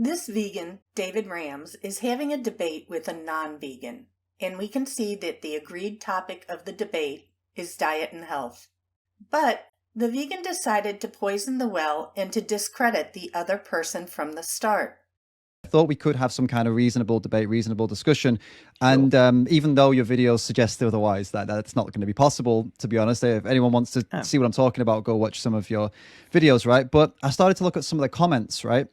This vegan, David Rams, is having a debate with a non-vegan, and we can see that the agreed topic of the debate is diet and health. But the vegan decided to poison the well and to discredit the other person from the start. I thought we could have some kind of reasonable debate, reasonable discussion. And even though your videos suggest otherwise, that's not going to be possible, to be honest. If anyone wants to see what I'm talking about, go watch some of your videos, right? But I started to look at some of the comments, right,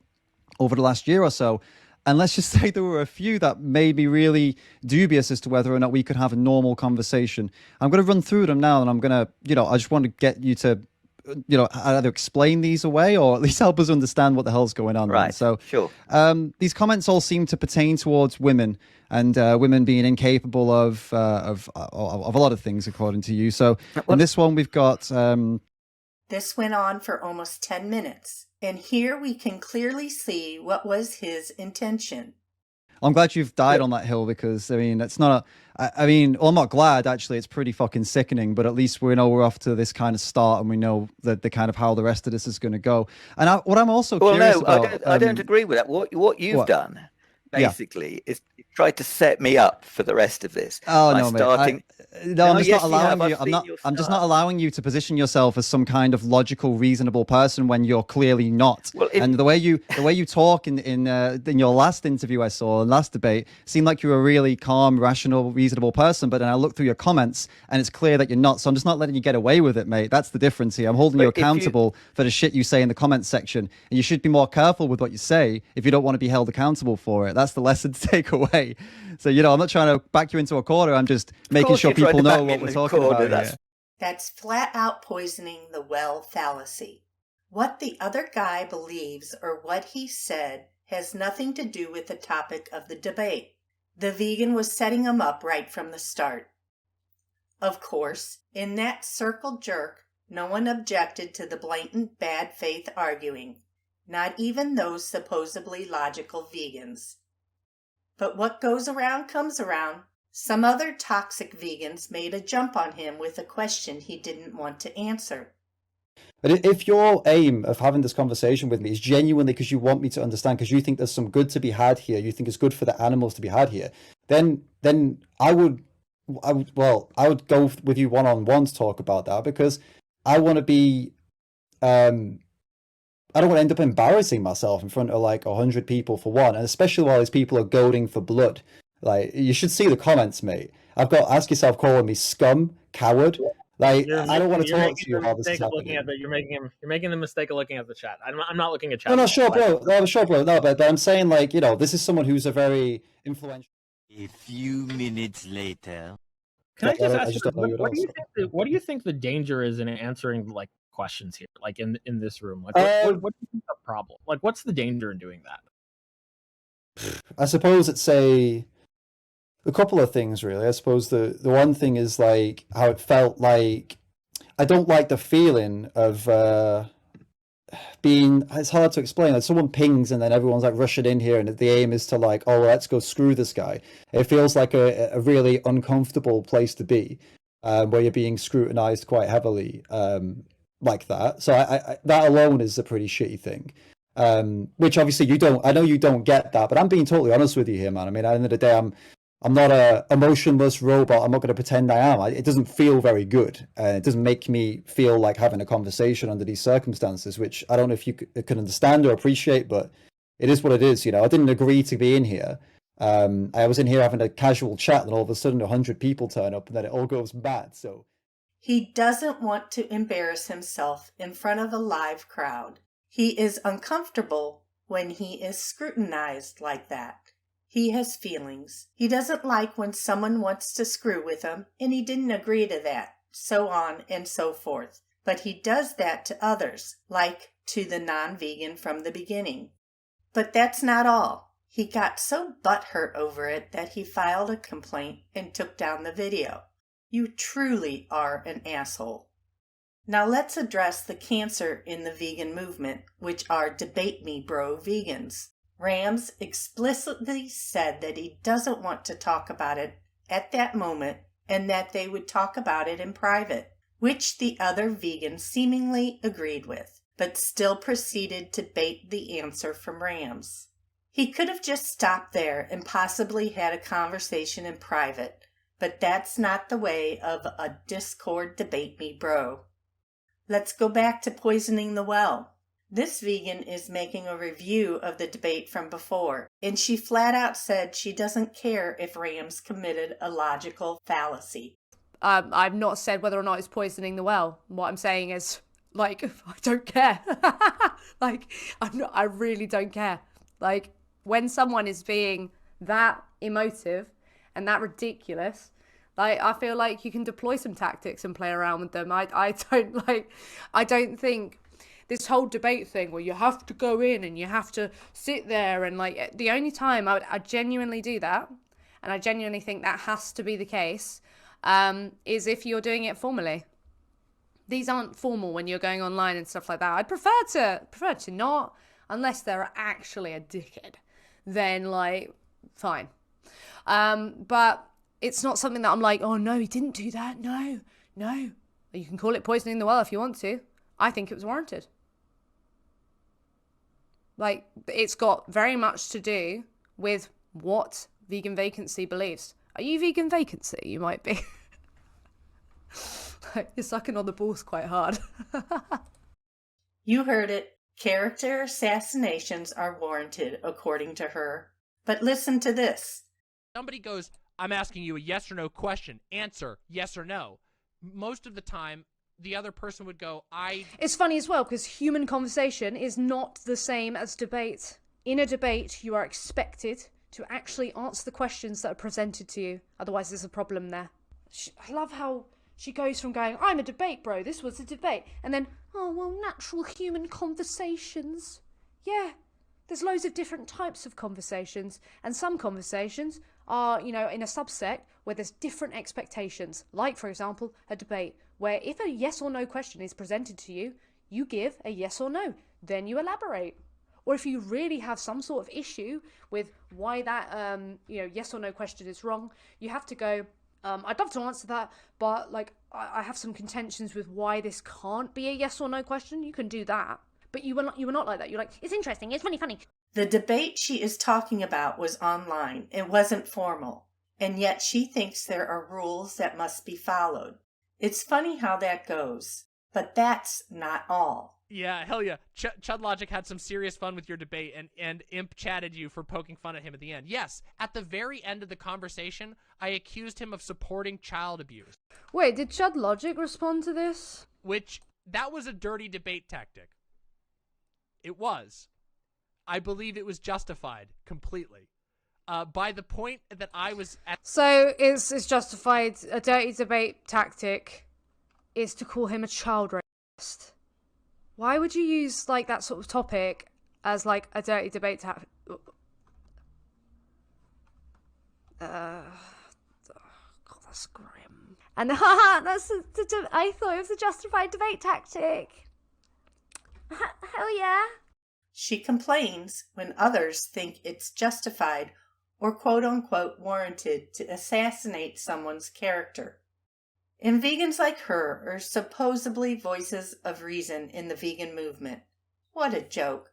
over the last year or so. And let's just say there were a few that made me really dubious as to whether or not we could have a normal conversation. I'm going to run through them now, and I'm going to, I just want to get you to either explain these away or at least help us understand what the hell's going on. Right. So, sure. These comments all seem to pertain towards women and women being incapable of a lot of things, according to you. So, in this one, we've got. This went on for almost 10 minutes, and here we can clearly see what was his intention. I'm glad you've died on that hill because, I mean, it's not well, I'm not glad, actually. It's pretty fucking sickening, but at least we know we're off to this kind of start and we know that the kind of how the rest of this is going to go. And what I'm also curious about... I don't agree with that. What you've done, basically, is try to set me up for the rest of this. Oh, no, mate. I'm just not allowing you. I'm just not allowing you to position yourself as some kind of logical, reasonable person when you're clearly not. Well, and the way you talk in your last interview I saw, last debate, seemed like you were a really calm, rational, reasonable person. But then I looked through your comments, and it's clear that you're not. So I'm just not letting you get away with it, mate. That's the difference here. I'm holding you accountable for the shit you say in the comments section, and you should be more careful with what you say if you don't want to be held accountable for it. That's the lesson to take away. So, I'm not trying to back you into a corner. I'm just making sure people know what we're talking about here. That's flat out poisoning the well fallacy. What the other guy believes or what he said has nothing to do with the topic of the debate. The vegan was setting him up right from the start. Of course, in that circle jerk, no one objected to the blatant bad faith arguing, not even those supposedly logical vegans. But what goes around comes around. Some other toxic vegans made a jump on him with a question he didn't want to answer. But if your aim of having this conversation with me is genuinely because you want me to understand, because you think there's some good to be had here, you think it's good for the animals to be had here, then I would go with you one-on-one to talk about that, because I want to be, I don't want to end up embarrassing myself in front of like 100 people for one, and especially while these people are goading for blood. Like, you should see the comments, mate. I've got ask yourself calling me scum, coward. Like, I don't want to talk to you while this is happening. You're making the mistake of looking at the chat. I'm not looking at chat. No, sure, bro. No, but I'm saying, like, this is someone who's a very influential. A few minutes later. Can I just ask you, what do you think the danger is in answering like questions here, like in this room? Like, what do you think the problem? Like, what's the danger in doing that? I suppose it's a couple of things, really. I suppose the one thing is like how it felt like I don't like the feeling of being. It's hard to explain. Like, someone pings and then everyone's like rushing in here, and the aim is to like, oh, let's go screw this guy. It feels like a really uncomfortable place to be, where you're being scrutinized quite heavily, like that. So I that alone is a pretty shitty thing. Which obviously you don't. I know you don't get that, but I'm being totally honest with you here, man. I mean, at the end of the day, I'm not a emotionless robot. I'm not going to pretend I am. It doesn't feel very good. It doesn't make me feel like having a conversation under these circumstances, which I don't know if you can understand or appreciate, but it is what it is. I didn't agree to be in here. I was in here having a casual chat, and all of a sudden 100 people turn up, and then it all goes bad. So he doesn't want to embarrass himself in front of a live crowd. He is uncomfortable when he is scrutinized like that. He has feelings. He doesn't like when someone wants to screw with him, and he didn't agree to that, so on and so forth. But he does that to others, like to the non-vegan from the beginning. But that's not all. He got so butthurt over it that he filed a complaint and took down the video. You truly are an asshole. Now let's address the cancer in the vegan movement, which are debate me bro vegans. Rams explicitly said that he doesn't want to talk about it at that moment and that they would talk about it in private, which the other vegans seemingly agreed with, but still proceeded to bait the answer from Rams. He could have just stopped there and possibly had a conversation in private, but that's not the way of a Discord debate me bro. Let's go back to poisoning the well. This vegan is making a review of the debate from before, and she flat out said she doesn't care if Rams committed a logical fallacy. I've not said whether or not it's poisoning the well. What I'm saying is, like, I don't care. Like, I really don't care. Like, when someone is being that emotive and that ridiculous, like, I feel like you can deploy some tactics and play around with them. I don't think this whole debate thing where you have to go in and you have to sit there and, like, the only time I genuinely do that, and I genuinely think that has to be the case, is if you're doing it formally. These aren't formal when you're going online and stuff like that. I'd prefer to not, unless they're actually a dickhead. Then, like, fine. But it's not something that I'm like, oh no, he didn't do that. No. You can call it poisoning the well if you want to. I think it was warranted. Like, it's got very much to do with what Vegan Vacancy believes. Are you Vegan Vacancy? You might be. You're sucking on the balls quite hard. You heard it. Character assassinations are warranted, according to her. But listen to this. Somebody goes, I'm asking you a yes or no question. Answer, yes or no. Most of the time, the other person would go, It's funny as well, because human conversation is not the same as debate. In a debate, you are expected to actually answer the questions that are presented to you. Otherwise, there's a problem there. I love how she goes from going, I'm a debate bro, this was a debate, and then, oh, well, natural human conversations. Yeah, there's loads of different types of conversations, and some conversations are, in a subset where there's different expectations. Like, for example, a debate, where if a yes or no question is presented to you, you give a yes or no, then you elaborate. Or if you really have some sort of issue with why that, yes or no question is wrong, you have to go, I'd love to answer that, but, like, I have some contentions with why this can't be a yes or no question. You can do that. But you were not like that. You're like, it's interesting, it's funny. The debate she is talking about was online. It wasn't formal. And yet she thinks there are rules that must be followed. It's funny how that goes. But that's not all. Yeah, hell yeah. Chud Logic had some serious fun with your debate, and Imp chatted you for poking fun at him at the end. Yes, at the very end of the conversation, I accused him of supporting child abuse. Wait, did Chud Logic respond to this? That was a dirty debate tactic. It was. I believe it was justified completely. By the point that I was at... So it's justified, a dirty debate tactic is to call him a child rapist. Why would you use, like, that sort of topic as, like, a dirty debate tactic? God, that's grim. And I thought it was a justified debate tactic. Hell yeah. She complains when others think it's justified or quote-unquote warranted to assassinate someone's character. And vegans like her are supposedly voices of reason in the vegan movement. What a joke.